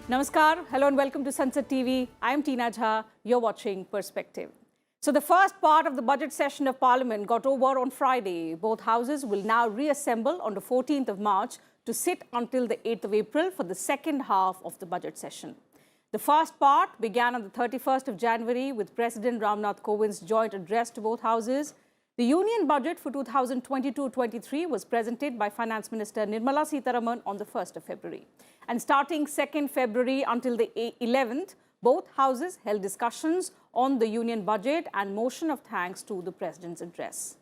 Namaskar, hello and welcome to Sunset TV. I am Tina Jha, you're watching Perspective. So the first part of the budget session of Parliament got over on Friday. Both houses will now reassemble on the 14th of March to sit until the 8th of April for the second half of the budget session. The first part began on the 31st of January with President Ramnath Kovind's joint address to both houses. The Union Budget for 2022-23 was presented by Finance Minister Nirmala Sitharaman on the 1st of February. And starting 2nd February until the 11th, both houses held discussions on the Union Budget and motion of thanks to the President's address.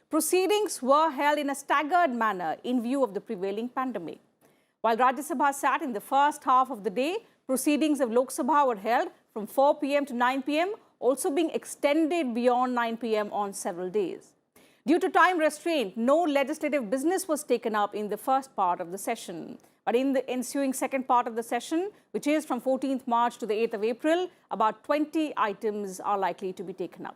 Proceedings were held in a staggered manner in view of the prevailing pandemic. While Rajya Sabha sat in the first half of the day, proceedings of Lok Sabha were held from 4 p.m. to 9 p.m., also being extended beyond 9 p.m. on several days. Due to time restraint, no legislative business was taken up in the first part of the session. But in the ensuing second part of the session, which is from 14th March to the 8th of April, about 20 items are likely to be taken up.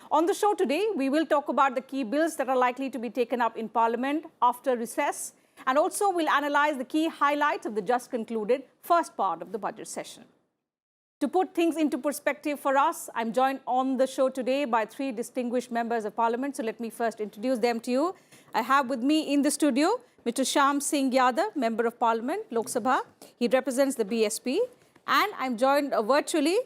On the show today, we will talk about the key bills that are likely to be taken up in Parliament after recess, and also we'll analyze the key highlights of the just concluded first part of the budget session. To put things into perspective for us, I'm joined on the show today by three distinguished members of Parliament. So let me first introduce them to you. I have with me in the studio Mr. Shyam Singh Yadav, Member of Parliament, Lok Sabha. He represents the BSP. And I'm joined virtually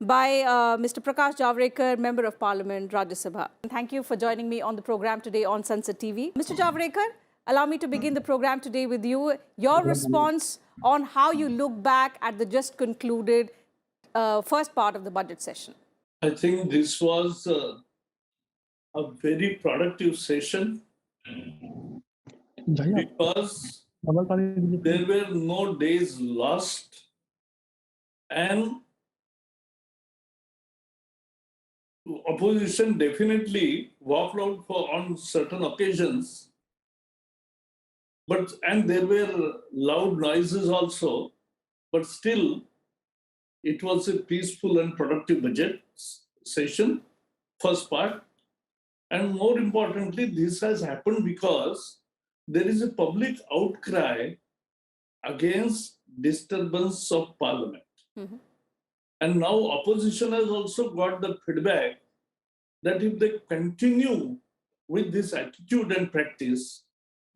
by Mr. Prakash Javadekar, Member of Parliament, Rajya Sabha. Thank you for joining me on the program today on Sunset TV. Mr. Javadekar, allow me to begin the program today with you. Your response on how you look back at the just concluded first part of the budget session. I think this was a very productive session because there were no days lost and opposition definitely walked out on certain occasions, and there were loud noises also, but still it was a peaceful and productive budget session, first part. And more importantly, this has happened because there is a public outcry against disturbance of Parliament. Mm-hmm. And now opposition has also got the feedback that if they continue with this attitude and practice,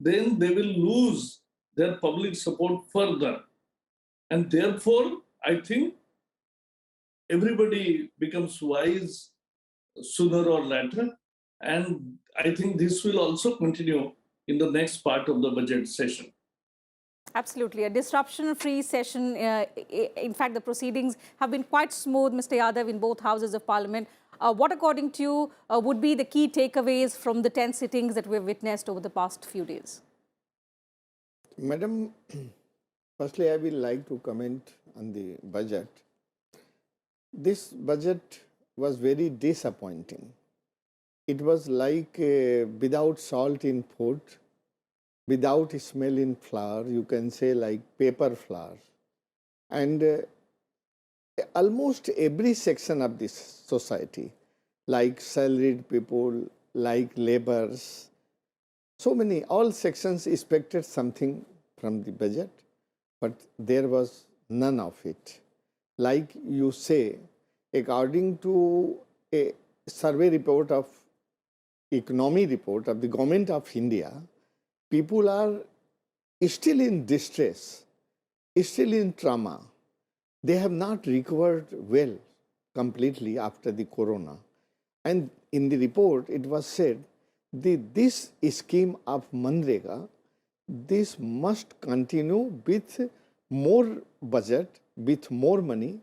then they will lose their public support further. And therefore, I think everybody becomes wise sooner or later. And I think this will also continue in the next part of the budget session. Absolutely. A disruption-free session. In fact, the proceedings have been quite smooth, Mr. Yadav, in both houses of Parliament. What, according to you, would be the key takeaways from the 10 sittings that we've witnessed over the past few days? Madam, firstly, I would like to comment on the budget. This budget was very disappointing. It was like without salt in food, without smell in flour, you can say like paper flour. And almost every section of this society, like salaried people, like laborers, so many, all sections expected something from the budget, but there was none of it. Like you say, according to a survey report of economy report of the government of India, people are still in distress, still in trauma. They have not recovered well completely after the corona. And in the report, it was said this scheme of Manrega, this must continue with more budget, with more money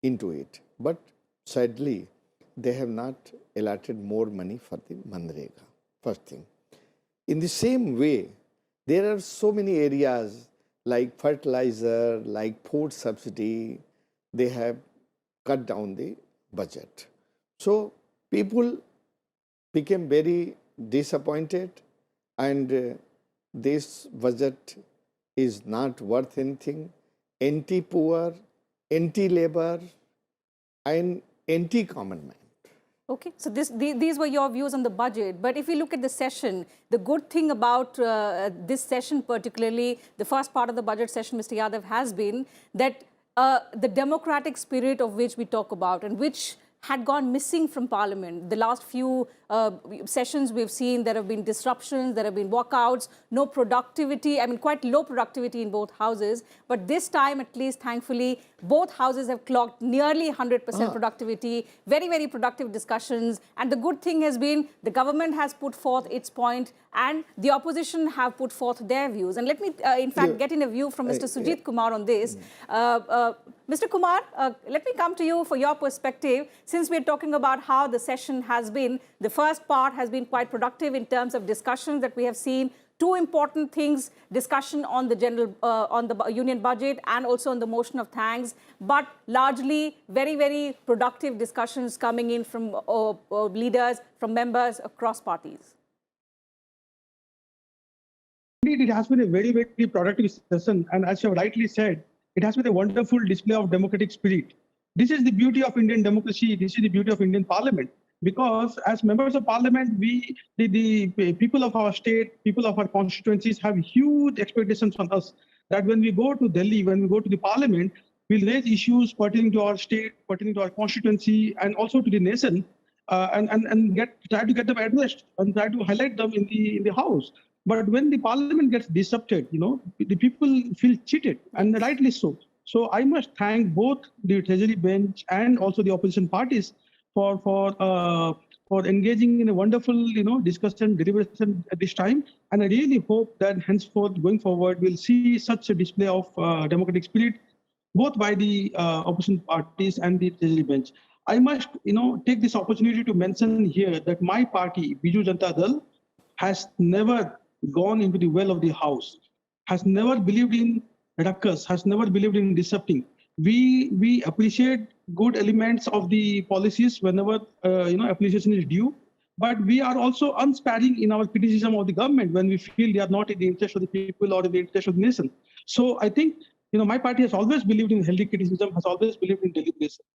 into it. But sadly, they have not allotted more money for the Manrega, first thing. In the same way, there are so many areas like fertilizer, like food subsidy, they have cut down the budget. So people became very disappointed, and this budget is not worth anything. Anti-poor, anti-labor, and anti-common man. Okay, so these were your views on the budget. But if we look at the session, the good thing about this session, particularly the first part of the budget session, Mr. Yadav, has been that the democratic spirit of which we talk about and which had gone missing from Parliament. The last few sessions we've seen, there have been disruptions, there have been walkouts, no productivity, I mean, quite low productivity in both houses. But this time, at least, thankfully, both houses have clocked nearly 100% productivity, very, very productive discussions. And the good thing has been the government has put forth its point and the opposition have put forth their views. And let me, in fact, get in a view from Mr. Sujit Kumar on this. Mr. Kumar, let me come to you for your perspective. Since we're talking about how the session has been, the first part has been quite productive in terms of discussions that we have seen. Two important things, discussion on the on the union budget and also on the motion of thanks, but largely very, very productive discussions coming in from leaders, from members across parties. Indeed, it has been a very, very productive session. And as you have rightly said, it has been a wonderful display of democratic spirit. This is the beauty of Indian democracy. This is the beauty of Indian Parliament. Because as members of Parliament, the people of our state, people of our constituencies have huge expectations on us that when we go to Delhi, when we go to the Parliament, we'll raise issues pertaining to our state, pertaining to our constituency, and also to the nation, and try to get them addressed and try to highlight them in the House. But when the Parliament gets disrupted, the people feel cheated, and rightly so. So I must thank both the Treasury bench and also the opposition parties for engaging in a wonderful, discussion, deliberation at this time. And I really hope that henceforth, going forward, we'll see such a display of democratic spirit, both by the opposition parties and the Treasury bench. I must, take this opportunity to mention here that my party, Biju Janata Dal, has never gone into the well of the House, has never believed in ruckus, has never believed in disrupting. We appreciate good elements of the policies whenever appreciation is due, but we are also unsparing in our criticism of the government when we feel they are not in the interest of the people or in the interest of the nation. So I think my party has always believed in healthy criticism, has always believed in deliberation.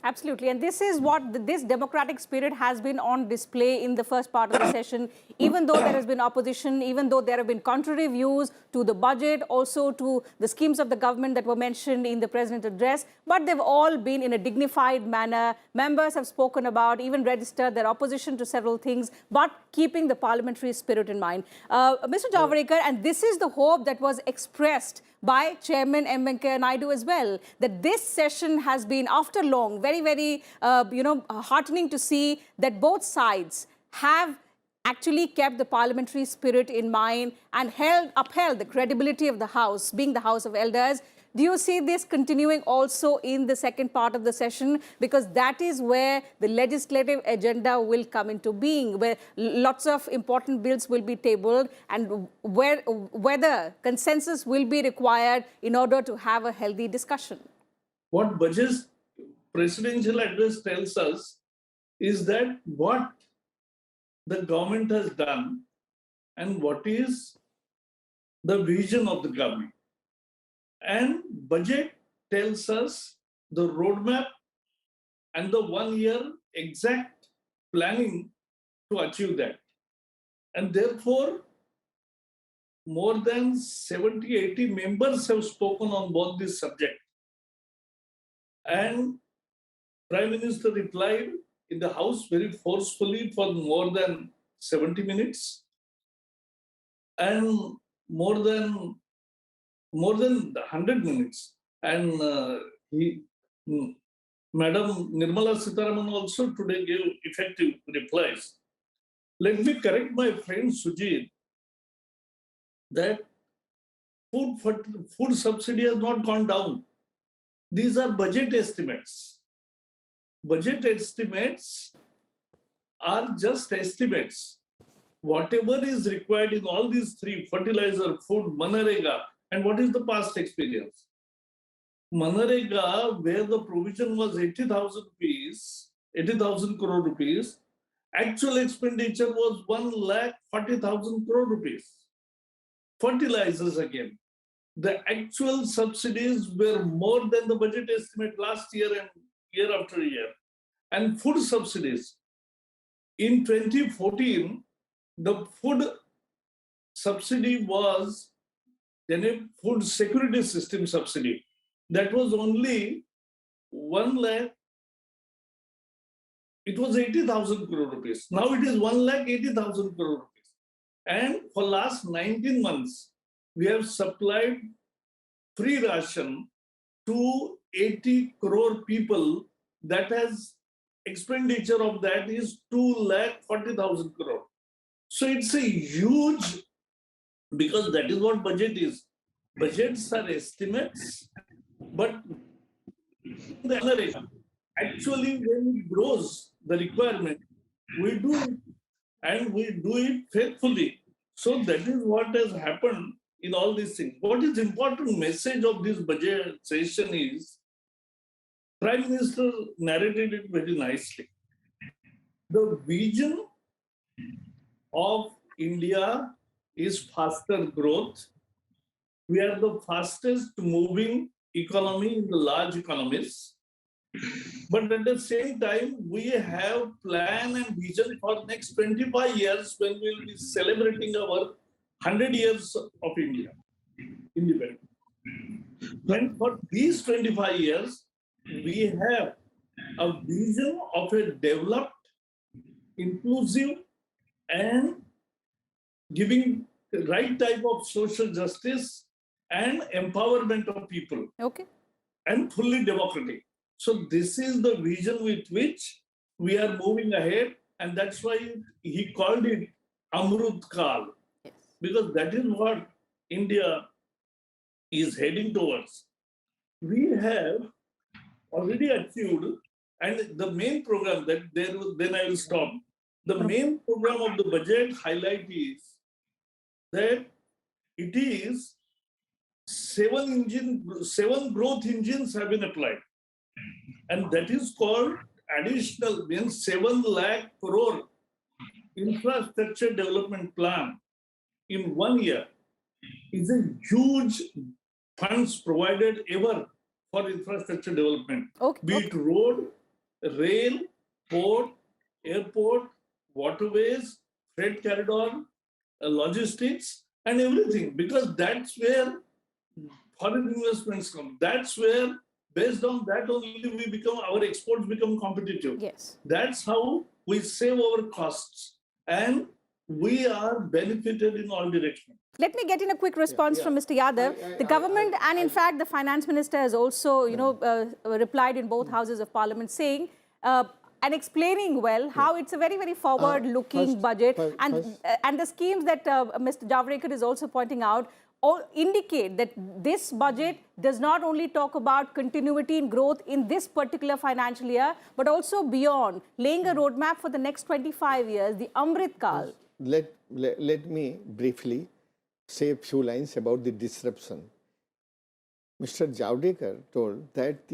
Absolutely. And this is what this democratic spirit has been on display in the first part of the session, even though there has been opposition, even though there have been contrary views to the budget, also to the schemes of the government that were mentioned in the President's address. But they've all been in a dignified manner. Members have spoken about, even registered their opposition to several things, but keeping the parliamentary spirit in mind. Mr. Javadekar, and this is the hope that was expressed by Chairman M. Venkaiah Naidu as well, that this session has been, after long, very, very, heartening to see that both sides have actually kept the parliamentary spirit in mind and upheld the credibility of the House, being the House of Elders. Do you see this continuing also in the second part of the session? Because that is where the legislative agenda will come into being, where lots of important bills will be tabled and whether consensus will be required in order to have a healthy discussion. What Budget's presidential address tells us is that what the government has done and what is the vision of the government. And budget tells us the roadmap and the 1 year exact planning to achieve that. And therefore, more than 70, 80 members have spoken on both this subject. And Prime Minister replied in the House very forcefully for more than 70 minutes and more than 100 minutes. And Madam Nirmala Sitharaman also today gave effective replies. Let me correct my friend Sujit that food subsidy has not gone down. These are budget estimates. Budget estimates are just estimates. Whatever is required in all these three, fertilizer, food, Manarega, and what is the past experience? Manarega, where the provision was 80,000 crore rupees, actual expenditure was 1,40,000 crore rupees. Fertilizers again. The actual subsidies were more than the budget estimate last year and year after year. And food subsidies. In 2014, the food subsidy was then a food security system subsidy. that was only 1 lakh. It was 80,000 crore rupees. Now it is 1,80,000 crore rupees. And for last 19 months, we have supplied free ration to 80 crore people. That has expenditure of that is 2,40,000 crore. So it's a huge, because that is what budget is. Budgets are estimates, but the other area, actually when it grows the requirement, we do it, and we do it faithfully. So that is what has happened in all these things. What is important message of this budget session is, Prime Minister narrated it very nicely. The vision of India is faster growth. We are the fastest moving economy in the large economies. But at the same time, we have plan and vision for next 25 years when we will be celebrating our 100 years of India independence. And for these 25 years, we have a vision of a developed, inclusive, and giving the right type of social justice and empowerment of people. Okay. And fully democratic. So this is the vision with which we are moving ahead, and that's why he called it Amrut Kal, Yes. because that is what India is heading towards. We have already achieved, and the main program that then I will stop. The main program of the budget highlight is that it is 7 growth engines have been applied. And that is called additional, means 7 lakh crore infrastructure development plan in 1 year is a huge funds provided ever for infrastructure development. Okay. Be it road, rail, port, airport, waterways, freight corridor, logistics, and everything, because that's where foreign investments come. That's where, based on that only, our exports become competitive. Yes. That's how we save our costs, and we are benefited in all directions. Let me get in a quick response from Mr. Yadav. The government and in fact the finance minister has also, replied in both houses of parliament saying and explaining well how it's a very, very forward-looking budget, and the schemes that Mr. Javadekar is also pointing out all indicate that this budget does not only talk about continuity in growth in this particular financial year, but also beyond, laying a roadmap for the next 25 years, the Amrit Kal. Let me briefly say a few lines about the disruption. Mr. Javadekar told that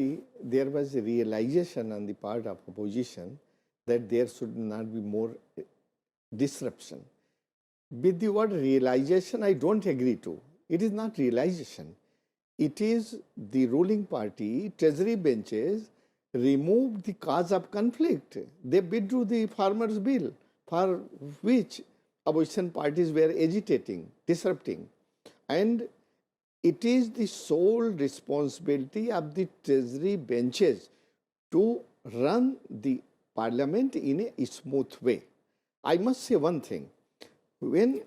there was a realization on the part of opposition that there should not be more disruption. With the word realization, I don't agree to. It is not realization. It is the ruling party, treasury benches, removed the cause of conflict. They withdrew the farmers' bill, for which opposition parties were agitating, disrupting. And it is the sole responsibility of the treasury benches to run the parliament in a smooth way. I must say one thing.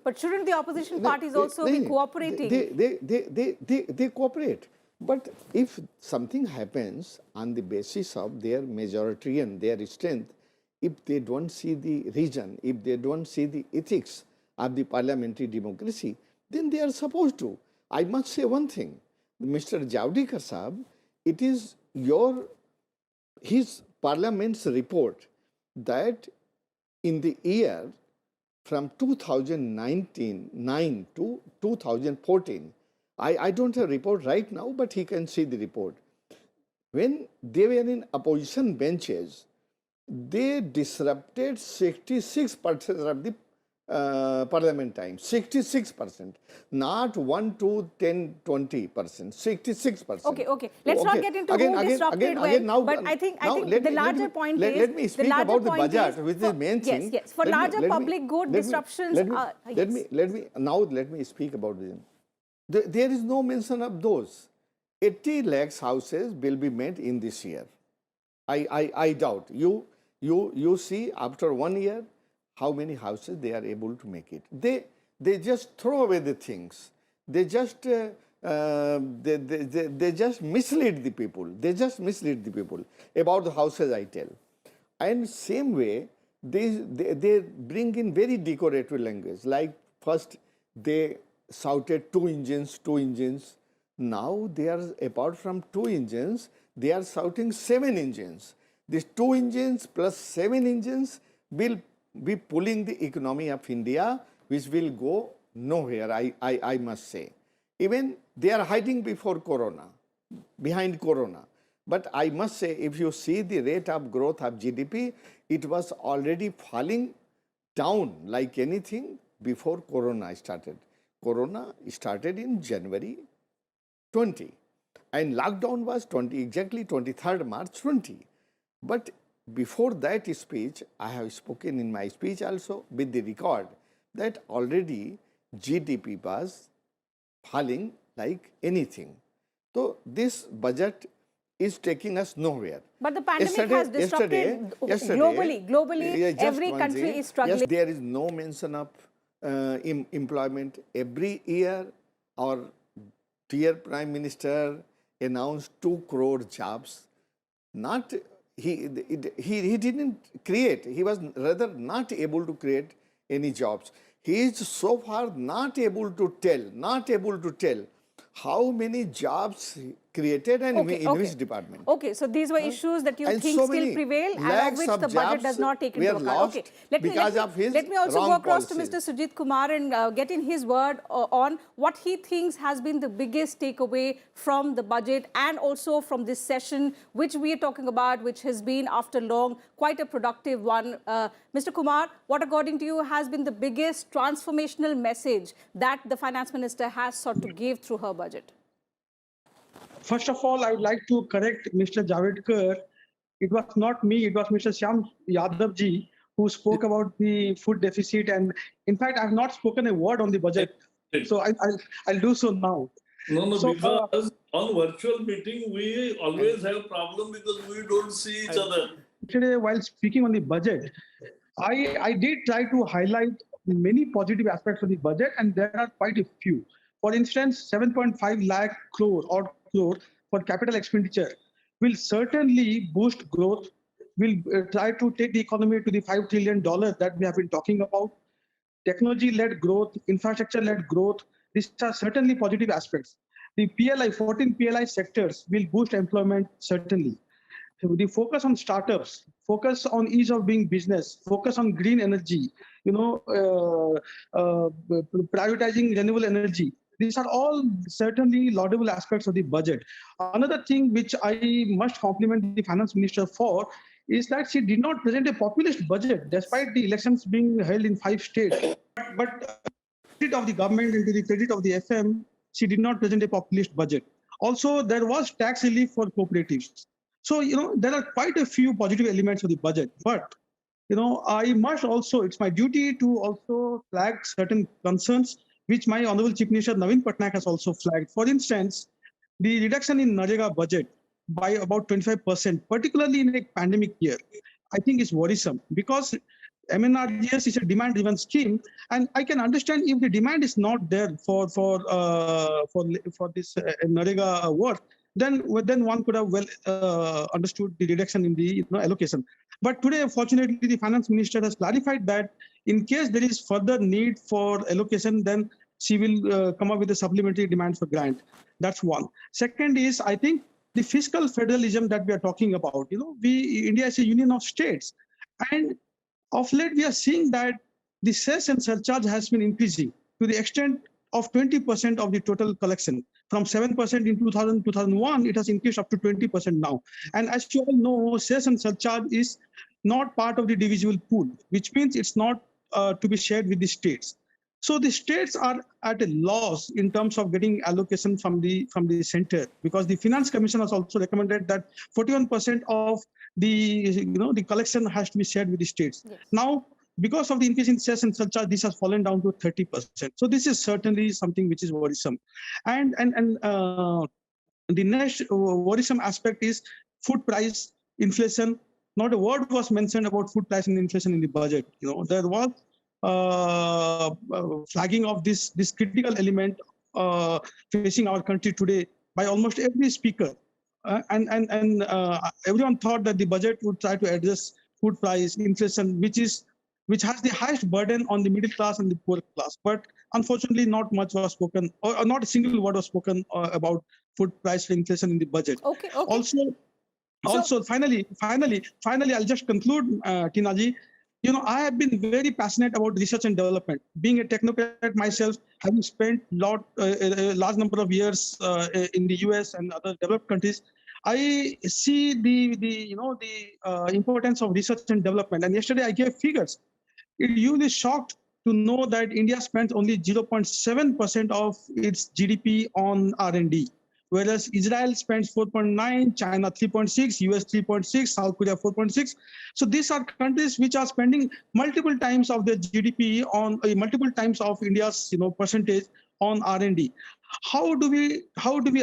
But shouldn't the opposition parties also be cooperating? They cooperate. But if something happens on the basis of their majority and their strength, if they don't see the reason, if they don't see the ethics of the parliamentary democracy, then they are supposed to. I must say one thing. Mr. Javadekar Sahab, it is his parliament's report that in the year from 2009 to 2014, I don't have a report right now, but he can see the report. When they were in opposition benches, they disrupted 66% of the parliament time, 66%, not 1 to 10, 20%, 66%. Okay. Let's not get into who disrupted when. But I think the larger point is. Let me speak about the budget, which is the main thing. Yes. For larger public good, disruptions. Let me speak about them. There is no mention of those. 80 lakhs houses will be made in this year. I doubt. You see after 1 year how many houses they are able to make it. They just throw away the things. They just they just mislead the people. They just mislead the people about the houses I tell. And same way they bring in very decorative language. Like first they shouted 2 engines, 2 engines. Now they are, apart from 2 engines, they are shouting 7 engines. These 2 engines plus 7 engines will be pulling the economy of India, which will go nowhere, I must say. Even they are hiding before Corona, behind Corona. But I must say, if you see the rate of growth of GDP, it was already falling down like anything before Corona started. Corona started in January 20 and lockdown was exactly 23rd March 20. But before that speech, I have spoken in my speech also with the record that already GDP was falling like anything. So this budget is taking us nowhere. But the pandemic has disrupted globally, every country is struggling. Yes, there is no mention of employment. Every year our dear Prime Minister announced 2 crore jobs. Not he didn't create. He was rather not able to create any jobs. He is so far not able to tell how many jobs created and in which department. Okay, so these were issues that you think still prevail and of which the budget does not take into account. Okay, let me also go across to Mr. Sujit Kumar and get in his word on what he thinks has been the biggest takeaway from the budget and also from this session, which we are talking about, which has been, after long, quite a productive one. Mr. Kumar, what according to you has been the biggest transformational message that the Finance Minister has sought to give through her budget? First of all, I would like to correct Mr. Javadekar. It was not me, it was Mr. Shyam Yadav ji who spoke about the food deficit. And in fact, I have not spoken a word on the budget. So I'll do so now. No, so, because on virtual meeting, we always have problem because we don't see each other. Today, while speaking on the budget, I did try to highlight many positive aspects of the budget, and there are quite a few. For instance, 7.5 lakh crore for capital expenditure will certainly boost growth, will try to take the economy to the $5 trillion that we have been talking about. Technology-led growth, infrastructure-led growth, these are certainly positive aspects. The 14 PLI sectors will boost employment, certainly. So the focus on startups, focus on ease of doing business, focus on green energy, privatizing renewable energy. These are all certainly laudable aspects of the budget. Another thing which I must compliment the Finance Minister for is that she did not present a populist budget despite the elections being held in 5 states. But credit of the government and to the credit of the FM, she did not present a populist budget. Also, there was tax relief for cooperatives. So, there are quite a few positive elements of the budget. But, I must also, it's my duty to also flag certain concerns which my Honorable Chief Minister Naveen Patnaik has also flagged. For instance, the reduction in Narega budget by about 25%, particularly in a pandemic year, I think is worrisome because MNRGS is a demand-driven scheme, and I can understand if the demand is not there for this Narega work, then one could have understood the reduction in the allocation. But today, fortunately, the Finance Minister has clarified that in case there is further need for allocation, then she will come up with a supplementary demand for grant. That's one. Second is, I think, the fiscal federalism that we are talking about. India is a union of states, and of late we are seeing that the cess and surcharge has been increasing to the extent of 20% of the total collection. From 7% in 2001, it has increased up to 20% now. And as you all know, cess and surcharge is not part of the divisible pool, which means it's not to be shared with the states. So the states are at a loss in terms of getting allocation from the center, because the Finance Commission has also recommended that 41% of the collection has to be shared with the states. Yes. Now, because of the increase in cess and surcharge, this has fallen down to 30%. So this is certainly something which is worrisome. And The next worrisome aspect is food price inflation. Not a word was mentioned about food price and inflation in the budget. There was flagging of this critical element facing our country today by almost every speaker, and everyone thought that the budget would try to address food price inflation, which has the highest burden on the middle class and the poor class. But unfortunately, not much was spoken, or not a single word was spoken about food price inflation in the budget. Okay. Also, finally, I'll just conclude, Tinaji. I have been very passionate about research and development. Being a technocrat myself, having spent a large number of years in the US and other developed countries, I see the importance of research and development. And yesterday I gave figures. You will be shocked to know that India spends only 0.7% of its GDP on R&D, whereas Israel spends 4.9, China 3.6, US 3.6, South Korea 4.6. So these are countries which are spending multiple times of their GDP on multiple times of India's percentage on R&D. How do we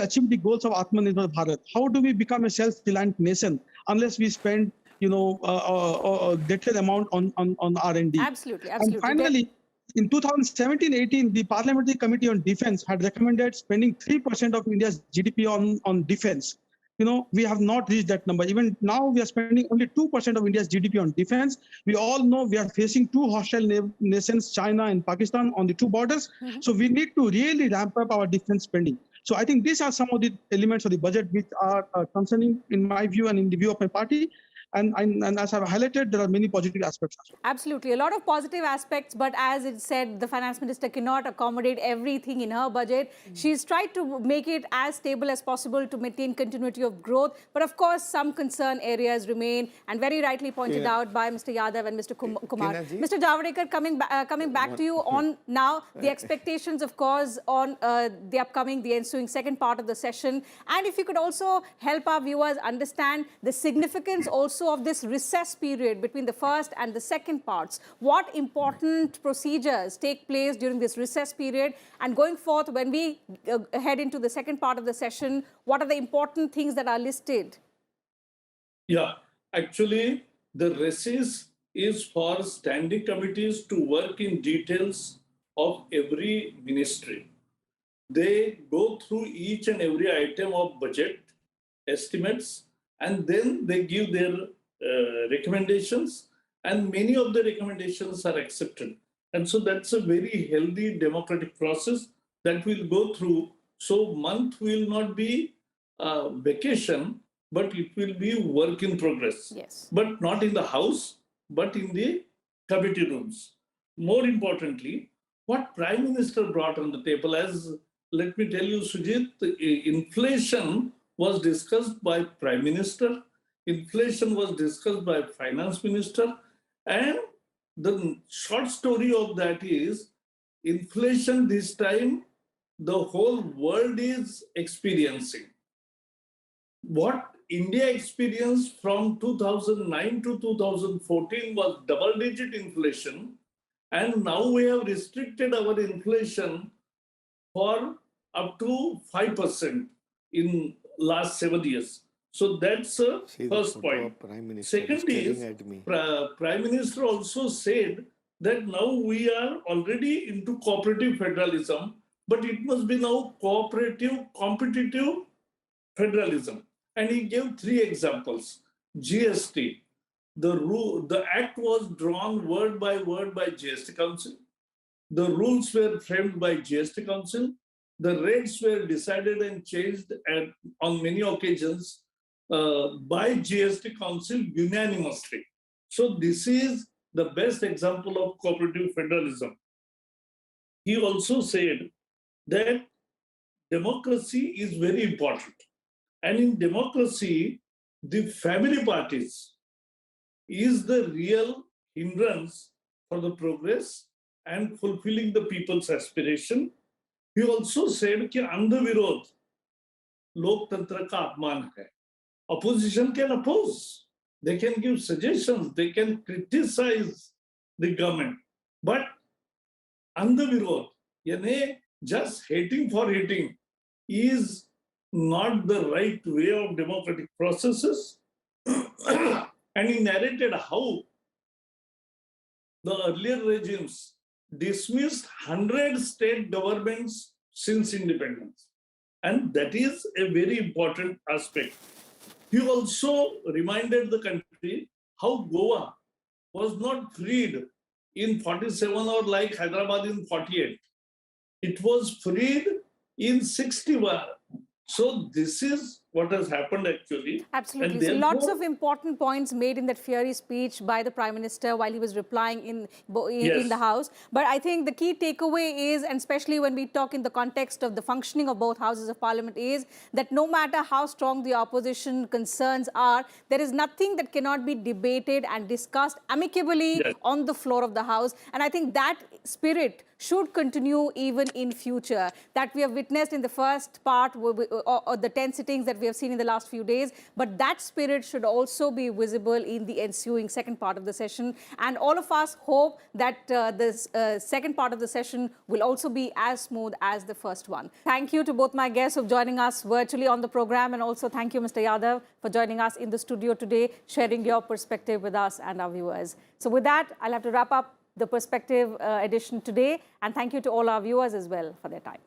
achieve the goals of Atmanirbhar Bharat? How do we become a self-reliant nation unless we spend greater amount on R&D? Absolutely. And finally, in 2017-18, the Parliamentary Committee on Defense had recommended spending 3% of India's GDP on defense. We have not reached that number. Even now, we are spending only 2% of India's GDP on defense. We all know we are facing two hostile nations, China and Pakistan, on the two borders. Mm-hmm. So we need to really ramp up our defense spending. So I think these are some of the elements of the budget which are concerning, in my view and in the view of my party. And as I've highlighted, there are many positive aspects as well. Absolutely. A lot of positive aspects, but as it said, the finance minister cannot accommodate everything in her budget. She's tried to make it as stable as possible to maintain continuity of growth. But of course, some concern areas remain, and very rightly pointed out by Mr. Yadav and Mr. Kumar. Mr. Javadekar, coming back to you on now the expectations, of course, on the ensuing second part of the session. And if you could also help our viewers understand the significance also of this recess period between the first and the second parts. What important procedures take place during this recess period? And going forth, when we head into the second part of the session, what are the important things that are listed? Yeah, actually, the recess is for standing committees to work in details of every ministry. They go through each and every item of budget estimates, and then they give their recommendations, and many of the recommendations are accepted. And so that's a very healthy democratic process that we'll go through. So month will not be vacation, but it will be work in progress. Yes. But not in the house, but in the committee rooms. More importantly, what Prime Minister brought on the table, as let me tell you, Sujit, inflation was discussed by Prime Minister, inflation was discussed by Finance Minister, and the short story of that is inflation this time the whole world is experiencing. What India experienced from 2009 to 2014 was double-digit inflation, and now we have restricted our inflation for up to 5% in last 7 years. So that's the first point. Second is, Prime Minister also said that now we are already into cooperative federalism, but it must be now cooperative, competitive federalism. And he gave 3 examples. GST, the act was drawn word by GST Council. The rules were framed by GST Council. The rates were decided and changed on many occasions by GST Council unanimously. So this is the best example of cooperative federalism. He also said that democracy is very important. And in democracy, the family parties is the real hindrance for the progress and fulfilling the people's aspiration. He also said that andha virod loktantra ka apman hai. Opposition can oppose. They can give suggestions. They can criticize the government. But andha virod, yani just hating for hating, is not the right way of democratic processes. And he narrated how the earlier regimes dismissed 100 state governments since independence. And that is a very important aspect. He also reminded the country how Goa was not freed in 47 or like Hyderabad in 48. It was freed in 61. So this is what has happened actually. Absolutely. And So lots therefore, of important points made in that fiery speech by the Prime Minister while he was replying in Yes. the House. But I think the key takeaway is, and especially when we talk in the context of the functioning of both houses of parliament, is that no matter how strong the opposition concerns are, there is nothing that cannot be debated and discussed amicably Yes. on the floor of the House. And I think that spirit should continue even in future. That we have witnessed in the first part, or the 10 sittings that we have seen in the last few days. But that spirit should also be visible in the ensuing second part of the session. And all of us hope that this second part of the session will also be as smooth as the first one. Thank you to both my guests for joining us virtually on the program. And also thank you, Mr. Yadav, for joining us in the studio today, sharing your perspective with us and our viewers. So with that, I'll have to wrap up the Perspective edition today. And thank you to all our viewers as well for their time.